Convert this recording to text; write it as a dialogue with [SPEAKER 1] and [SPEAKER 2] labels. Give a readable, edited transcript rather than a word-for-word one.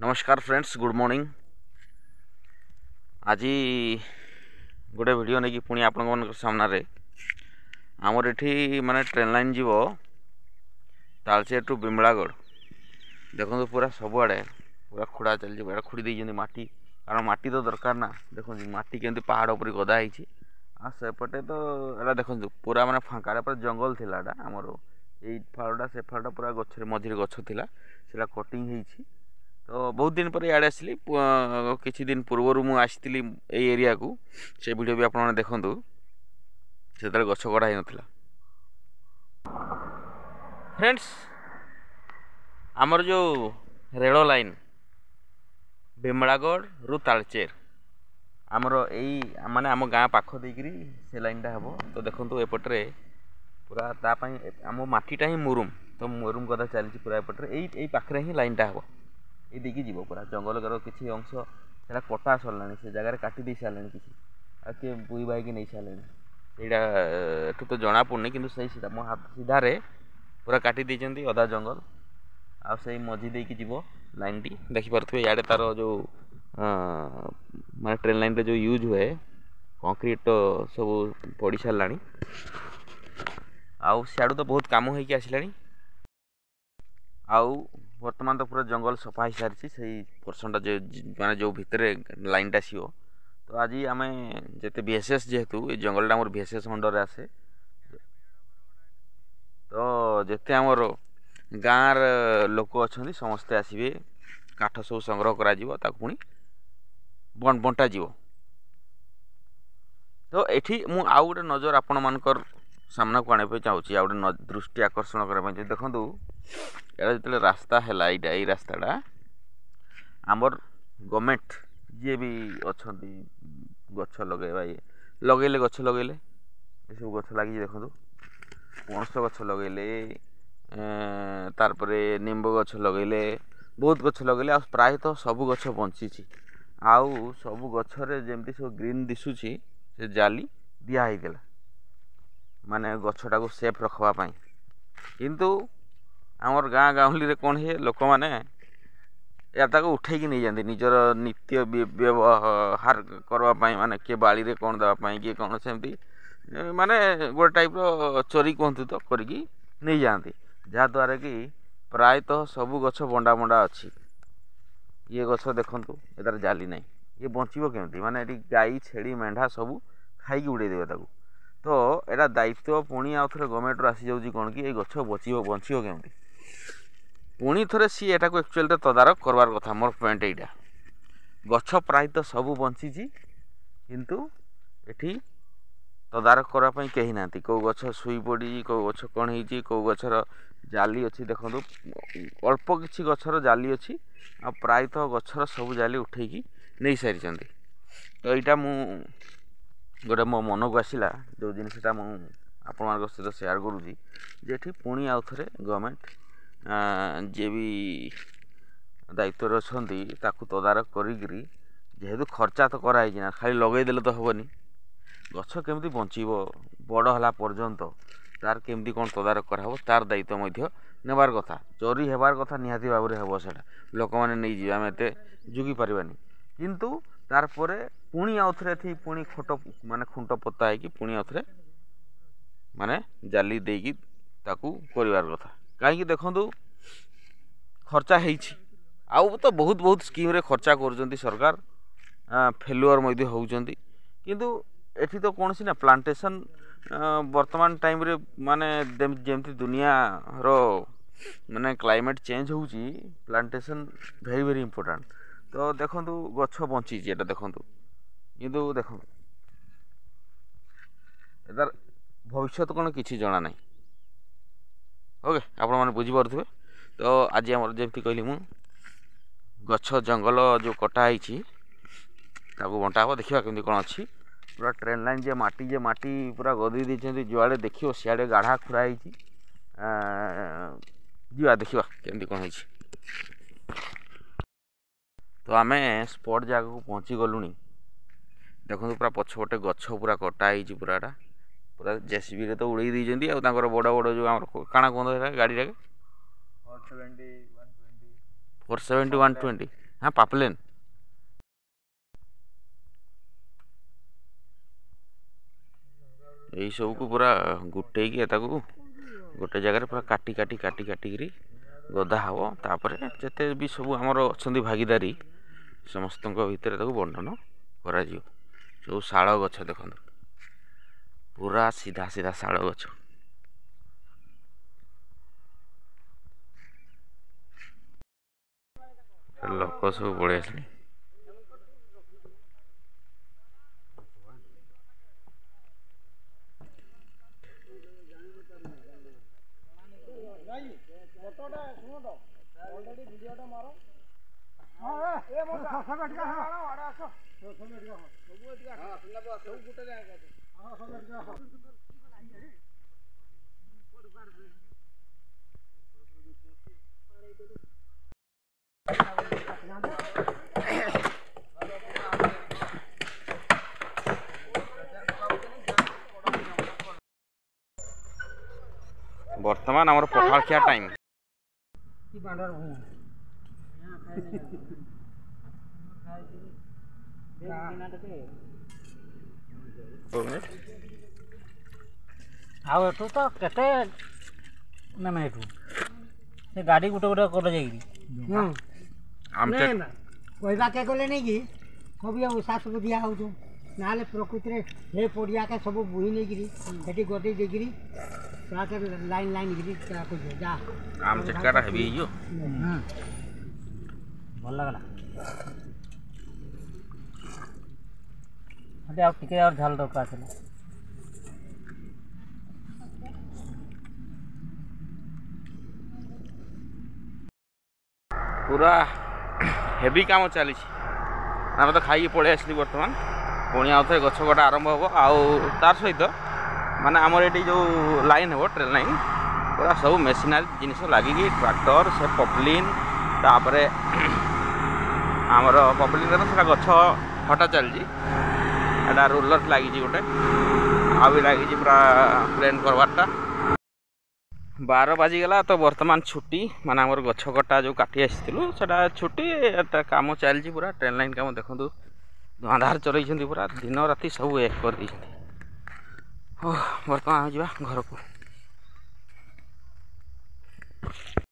[SPEAKER 1] नमस्कार friends, good morning. आज गोटे वीडियो नहीं कि पुणी आपण सामने आमर एठी माने ट्रेन लाइन जीवो तालचेर टू बिमलागढ़। देखो पूरा सबुआड़े पूरा खुड़ा चलती खुड़ी देती माटी, कारण माटी तो दरकार ना। देखो माटी केमती पहाड़ उपर गदा होती सेपटे तो एटा देखो पूरा माने फाँका पूरा जंगल थिला आमर ये फाड़टा से फाड़ा पूरा गछ मझे गछ थिला सेटा कटिंग होती। तो बहुत दिन पर इे आसली किछि दिन पूर्वर मु आसती एरिया को से वीडियो भी आपने देखु से गछ गढ़ा ही नाला। फ्रेंड्स, आमर जो रेल लाइन बिमलागढ़ रु तालचेर आमर यही माने आम गाँ पाख देकरी से लाइनटा हम। तो देखो एपटे पूरा तापाई आम माटीटा ही मुरुम, तो मुरुम कदा चली पूरा एपटे यही पाखे ही लाइनटा हम। ये देखिए जीव पूरा जंगल किसी अंश से कटा सरला से जगह काटी दे सारे किसी किए बुई बाई नहीं सारे से तो जना पड़नी कि सीधा मो हाथ सीधारे पूरा काटी देती अधा जंगल आ से मझी देकी जीव लाइन टी देखिपे। इे तार जो माने ट्रेन लाइन रे जो यूज हुए कंक्रीट तो सब पड़ सारा आउ सियाड़ू तो बहुत कम होगी आसला। आउ वर्तमान तो पूरा जंगल सफा हो सारी से पोर्सन जो माने जो भितर लाइनटा सीओ। तो आज आम जिते बीएसएस जेहेतु ये जंगलटा मोर बीएसएस अंडर आसे, तो जिते आमर गाँव लोक अच्छा समस्ते आसवे काठ सब संग्रह करा पुणी बंटा जीव। तो ये मु आउ गोटे नजर आपण मानकर सामना को आने चाहिए आ गए दृष्टि आकर्षण करने। देखो यहाँ जो रास्ता है यही रास्ताटा आमर गवर्नमेंट जी भी अच्छा गछ लगेबा लगेले गछ लगेले ये सब गछ लगी देखो पणस गछ लगेले तारपरे निम्ब गछ लगेले बहुत गछ लगेले प्रायतः सब गछ बंची आउ सब गछरे जमती सब ग्रीन दिशुची से जाली दिया होगा माने गछटा को सेफ रखवाई। किंतु आमर गाँ गाँवली रे कौन है लोक मैंने या उठेकी नहीं जाती निजर नित्य व्यवहार करवाई, माने किए बाड़ी रे कौन देवाई किए कौन सेमती माने गोटे टाइप चोरी कहतु तो करके नहीं जाती, जहाद्वारा कि प्रायतः सबू गछ बंडा बंडा अच्छी। ये गछ देखु यार जाली ना ये बचब केमती माने गाई छेड़ी मेढ़ा सब खाई उड़े देवे। तो यहाँ दायित्व पुणी आउ थे गवर्नमेंट आसी जाऊँगी कौन कि गछ बचब केमती पुणी थे सी एटा को एक्चुअली तदारक करवार कथा। मोर पॉइंट यहाँ गछ प्रायतः सब बंची किंतु एठी तदारक करने कहीं ना कौ गछ शुई पड़ी कौ गछ कौन हो कौ गछर जाली अच्छी। देखो अल्प किसी गछर जाली अच्छी आ प्रायतः गछर सब जाली उठेकी नहीं सारी। तो यहाँ मु गोटे मो मन को आसला जो जिनसा मुझे आपण सहित सेयार करुँगी जे पुणी आउ थे गवर्नमेंट जी भी दायित्व अच्छा तदारक करी जेहेतु खर्चा तो कराई ना खाली लगेदेले तो हेनी गछ केमती बचब बड़ है पर्यंत तार केमती कौन तदारक कराव तार दायित्व नेबार कथा। चोरी हेबार कथा निहाती भाव में हे से लोक मैंने नहीं जी आम एत जुगी पार्बानी किंतु तार परे पुणी आउ थे थी पुणी खोट माने खुंट पोता है कि पुणी आउ थे माने जाली देकी ताकू करिवार कथा। कहीं देखु खर्चा आउ तो बहुत बहुत स्कीम रे खर्चा कर सरकार फेलुअर होउचंती किंतु एठी तो कौन सी ना प्लांटेशन वर्तमान टाइम रे माने जेमती दुनिया रो माने क्लाइमेट चेंज होउची प्लांटेशन वेरी वेरी इंपोर्टेंट। तो देखो गछ बंची एटा देखो किंतु देखो यार भविष्य कौन किसी जना ना। ओके आपण मैंने बुझीपे। तो आज आम जमी कहली मु गछ जंगल जो कटा बंटा हम देखा केमती कौन अच्छी पूरा ट्रेन लाइन जे माटी पूरा गदी देते जुआड़े देखिए सियाड़े गाढ़ा खुड़ा जा देखा केमती कौन है। तो आम स्पॉट जगह को पहुँची गलु। देखो पूरा पछपटे गछ पूरा कटा पूरा पूरा जेसीबी रे तो उड़े देती बड़ बड़ जो आम काଣା कहते गाड़ी 470 120 हाँ पापलेन यही सब को पूरा गुटे गोटे जगह पूरा काटी काटी काटी काटिकी गदा हम तापर जिते भी सब आमर अच्छा भागीदारी समस्त भितर बंटन कर सब शाल गछ देख पूरा सीधा सीधा शाल गछ लोक सब पड़े आसले बर्तमान आमर पखाल खिया टाइम
[SPEAKER 2] आउ तो केते नेमे एठू से गाड़ी गुटे गुटे कर जाइरी
[SPEAKER 3] कहवा के गले नहीं कि कभी उसास बुधिया हो ना प्रकृति में हे पड़िया के सब बुही नहीं सेठी गदे देगिरी लाइन लाइन गिरी जा
[SPEAKER 1] आम चटकाटा हेबी जो
[SPEAKER 2] भल लगला अरे आ टिके और झाल दरकार छला
[SPEAKER 1] पूरा हेवी काम चली आम तो खाई पलि आसली बर्तमान पुणी आउ थे गछ कटा आरंभ हम आर सहित माने आमर ये जो लाइन हे ट्रेन लाइन पूरा सब मेसीनारी जिनस लगे ट्रैक्टर से पपलिन तापर आमर पपलिन तो गछ हटा चलती रोलर लगी गोटे आ भी लगी पूरा प्लेन करवाटा 12 बाजीगला तो बर्तमान छुट्टी माने आमर गछ कटा जो काटी आसलु से छुट्टी काम चलती पूरा ट्रेन लाइन काम देखो धुआंधार चलई पूरा दिन राति सब एक कर दी बर्तमान जा घर को।